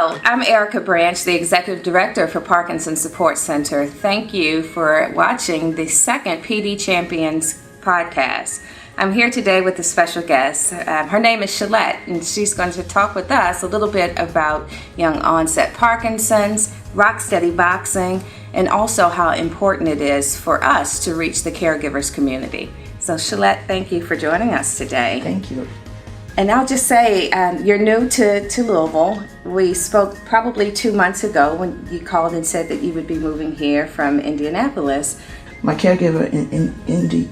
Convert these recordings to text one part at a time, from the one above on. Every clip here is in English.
Hello, I'm Erica Branch, the Executive Director for Parkinson Support Center. Thank you for watching the second PD Champions podcast. I'm here today with a special guest. Her name is Shelette, and she's going to talk with us a little bit about young onset Parkinson's, rock steady boxing, and also how important it is for us to reach the caregivers community. So Shelette, thank you for joining us today. Thank you. And I'll just say, you're new to Louisville. We spoke probably 2 months ago when you called and said that you would be moving here from Indianapolis. My caregiver in Indy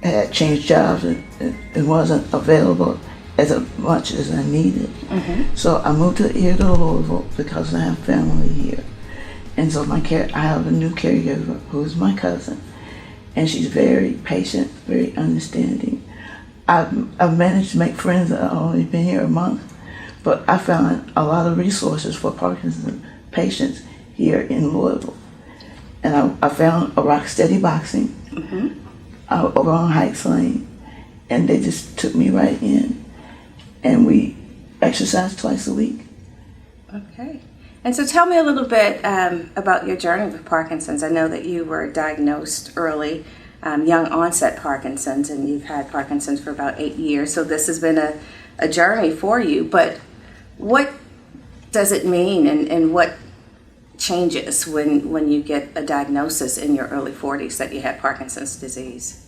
had changed jobs and wasn't available as much as I needed. Mm-hmm. So I moved here to Louisville because I have family here. And so I have a new caregiver who's my cousin. And she's very patient, very understanding. I've managed to make friends that I've only been here a month, but I found a lot of resources for Parkinson's patients here in Louisville. And I found a rock steady boxing mm-hmm. Over on Heights Lane, and they just took me right in. And we exercise twice a week. Okay. And so tell me a little bit about your journey with Parkinson's. I know that you were diagnosed early. Young onset Parkinson's, and you've had Parkinson's for about 8 years, so this has been a journey for you. But what does it mean, and what changes when you get a diagnosis in your early 40s that you have Parkinson's disease?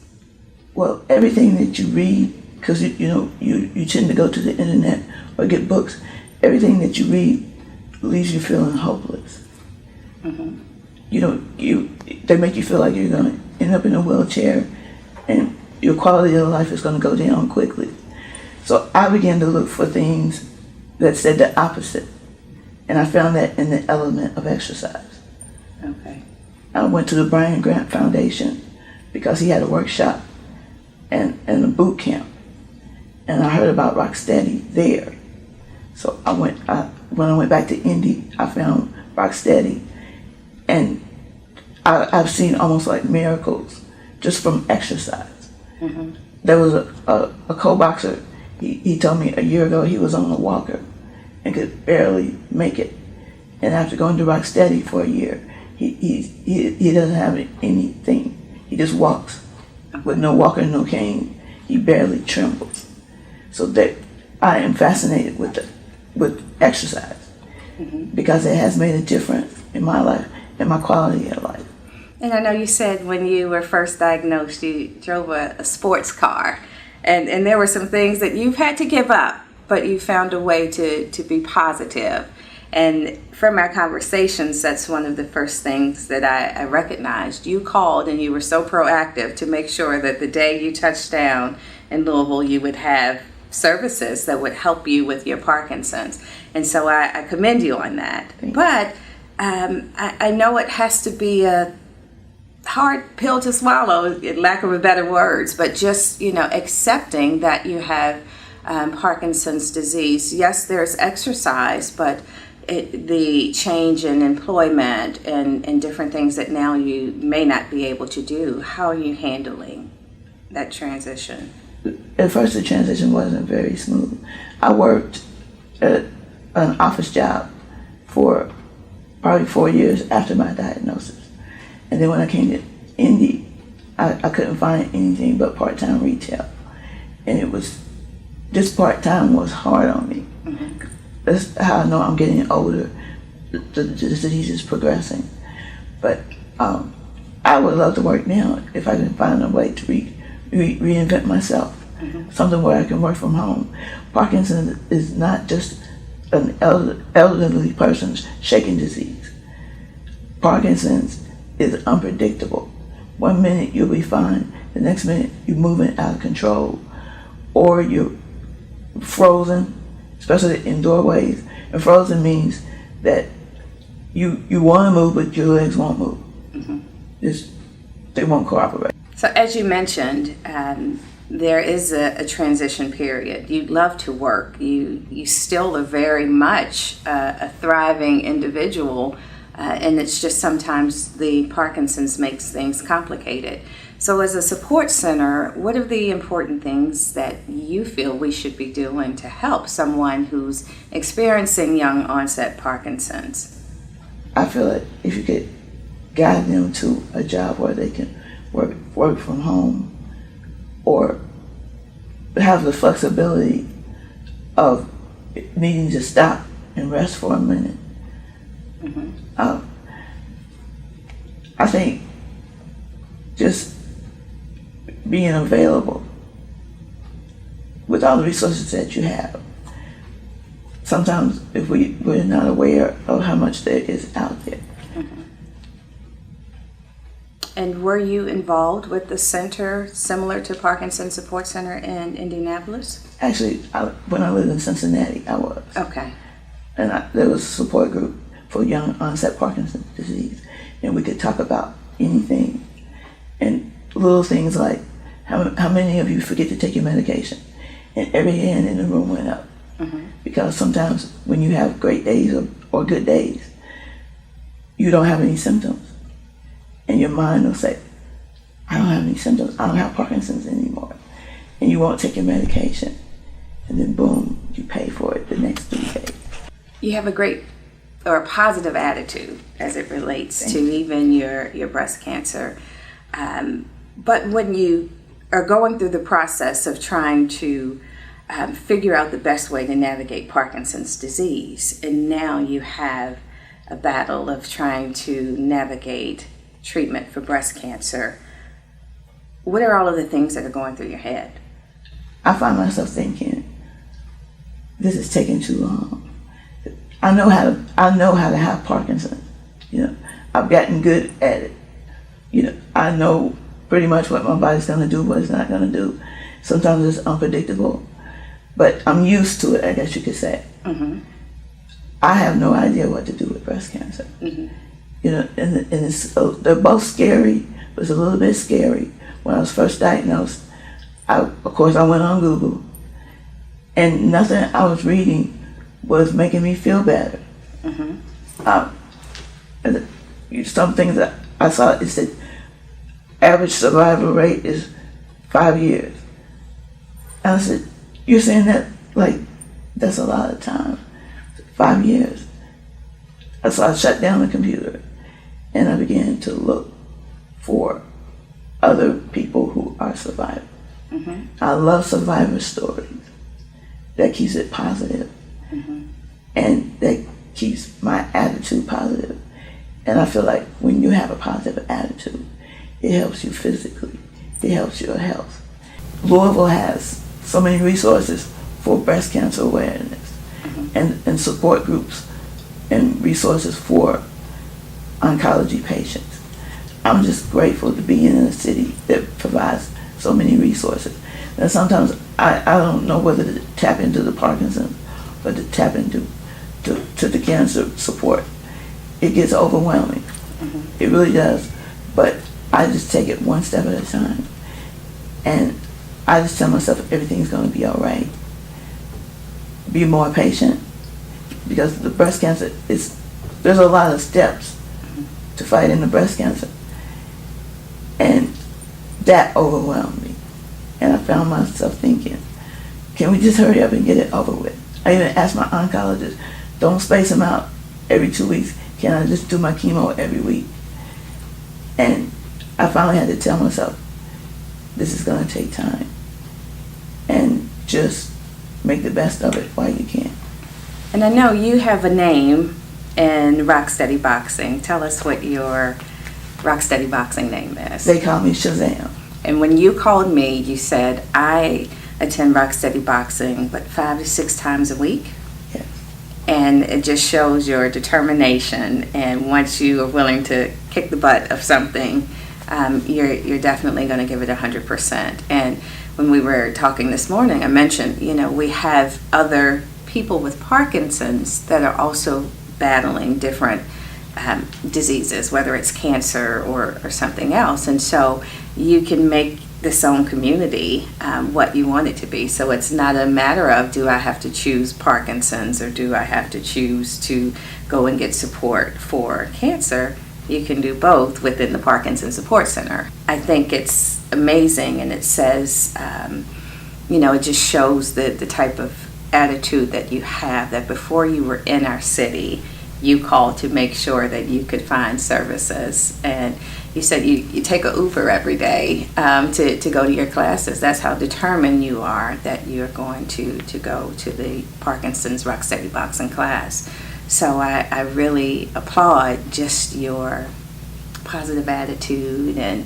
Well, everything that you read, because you tend to go to the internet or get books, everything that you read leaves you feeling hopeless. Mm-hmm. They make you feel like you're going to end up in a wheelchair and your quality of life is going to go down quickly. So I began to look for things that said the opposite, and I found that in the element of exercise. Okay. I went to the Brian Grant Foundation because he had a workshop and a boot camp, and I heard about Rocksteady there. So when I went back to Indy, I found Rocksteady, and I've seen almost like miracles just from exercise. Mm-hmm. There was a co-boxer, he told me a year ago he was on a walker and could barely make it. And after going to Rocksteady for a year, he doesn't have anything. He just walks with no walker, no cane. He barely trembles. So that I am fascinated with exercise mm-hmm. because it has made a difference in my life and my quality of life. And I know you said when you were first diagnosed, you drove a sports car, and there were some things that you've had to give up, but you found a way to be positive. And from our conversations, that's one of the first things that I recognized. You called and you were so proactive to make sure that the day you touched down in Louisville, you would have services that would help you with your Parkinson's. And so I commend you on that. But I know it has to be a hard pill to swallow, lack of better words, but just, accepting that you have Parkinson's disease. Yes, there's exercise, but the change in employment and different things that now you may not be able to do. How are you handling that transition? At first, the transition wasn't very smooth. I worked at an office job for probably 4 years after my diagnosis. And then when I came to Indy, I couldn't find anything but part-time retail. And it was, just part-time was hard on me. Mm-hmm. That's how I know I'm getting older. The disease is progressing. But I would love to work now if I can find a way to reinvent myself. Mm-hmm. Something where I can work from home. Parkinson's is not just an elderly person's shaking disease. Parkinson's is unpredictable. 1 minute you'll be fine, the next minute you're moving out of control, or you're frozen, especially in doorways. And frozen means that you want to move, but your legs won't move. Mm-hmm. They won't cooperate. So as you mentioned, there is a transition period. You love to work. You still are very much a thriving individual, and it's just sometimes the Parkinson's makes things complicated. So as a support center, what are the important things that you feel we should be doing to help someone who's experiencing young onset Parkinson's? I feel like if you could guide them to a job where they can work from home, or have the flexibility of needing to stop and rest for a minute. I think just being available with all the resources that you have. Sometimes if we're not aware of how much there is out there. And were you involved with the center similar to Parkinson Support Center in Indianapolis? Actually, when I lived in Cincinnati, I was. Okay. And there was a support group for young onset Parkinson's disease. And we could talk about anything. And little things like, how many of you forget to take your medication? And every hand in the room went up. Because sometimes when you have great days or good days, you don't have any symptoms. And your mind will say, I don't have any symptoms. I don't have Parkinson's anymore. And you won't take your medication. And then boom, you pay for it the next 3 days. You have a great or a positive attitude as it relates to even your breast cancer. But when you are going through the process of trying to figure out the best way to navigate Parkinson's disease, and now you have a battle of trying to navigate treatment for breast cancer, what are all of the things that are going through your head? I find myself thinking, this is taking too long. I know how to have Parkinson's. I've gotten good at it. I know pretty much what my body's gonna do, what it's not gonna do. Sometimes it's unpredictable, but I'm used to it, I guess you could say. I have no idea what to do with breast cancer. And they're both scary, but it's a little bit scary. When I was first diagnosed, of course I went on Google, and nothing I was reading was making me feel better. Some things that I saw, it said average survival rate is 5 years. And I said, you're saying that, like, that's a lot of time. 5 years. So I shut down the computer and I began to look for other people who are survivors. I love survivor stories. That keeps it positive. And that keeps my attitude positive. And I feel like when you have a positive attitude, it helps you physically. It helps your health. Louisville has so many resources for breast cancer awareness and support groups and resources for oncology patients. I'm just grateful to be in a city that provides so many resources. Now sometimes I don't know whether to tap into the Parkinson or to tap into to the cancer support. It gets overwhelming. It really does. But I just take it one step at a time. And I just tell myself everything's going to be all right. Be more patient, because the breast cancer there's a lot of steps to fighting the breast cancer. And that overwhelmed me. And I found myself thinking, can we just hurry up and get it over with? I even asked my oncologist, don't space them out every 2 weeks. Can I just do my chemo every week? And I finally had to tell myself, this is going to take time. And just make the best of it while you can. And I know you have a name in Rocksteady Boxing. Tell us what your Rocksteady Boxing name is. They call me Shazam. And when you called me, you said, I attend Rocksteady Boxing, 5 to 6 times a week? Yes. And it just shows your determination. And once you are willing to kick the butt of something, you're definitely going to give it 100%. And when we were talking this morning, I mentioned, we have other people with Parkinson's that are also battling different diseases, whether it's cancer or something else. And so you can make this own community what you want it to be. So it's not a matter of, do I have to choose Parkinson's or do I have to choose to go and get support for cancer? you can do both within the Parkinson Support Center. I think it's amazing, and it says, it just shows the type of attitude that you have, that before you were in our city, you called to make sure that you could find services. And you said you take a Uber every day to go to your classes. That's how determined you are that you're going to go to the Parkinson's Rock Steady boxing class. So I really applaud just your positive attitude and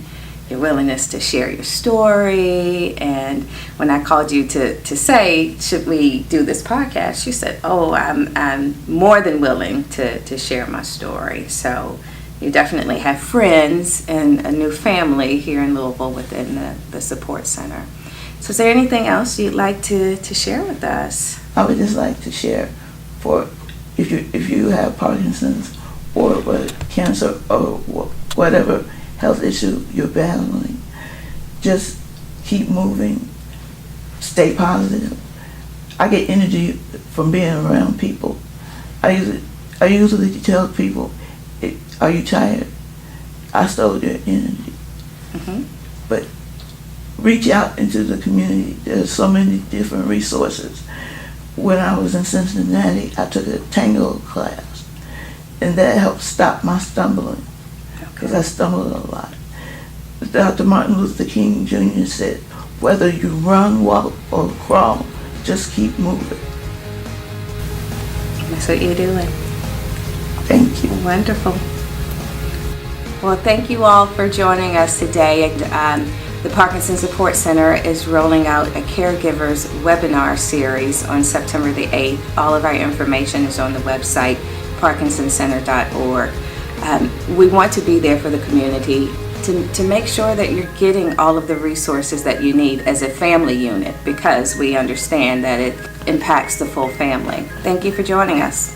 your willingness to share your story. And when I called you to say, should we do this podcast, you said, oh, I'm more than willing to share my story. So you definitely have friends and a new family here in Louisville within the support center. So is there anything else you'd like to share with us? I would just like to share, for if you have Parkinson's or cancer or whatever health issue you're battling, just keep moving, stay positive. I get energy from being around people. I usually tell people, are you tired? I stole your energy. Mm-hmm. But reach out into the community. There's so many different resources. When I was in Cincinnati, I took a tango class, and that helped stop my stumbling, because I stumbled a lot. Dr. Martin Luther King Jr. said, whether you run, walk, or crawl, just keep moving. That's what you're doing. Thank you. Wonderful. Well, thank you all for joining us today. The Parkinson Support Center is rolling out a caregivers webinar series on September the 8th. All of our information is on the website, parkinsoncenter.org. We want to be there for the community to make sure that you're getting all of the resources that you need as a family unit, because we understand that it impacts the full family. Thank you for joining us.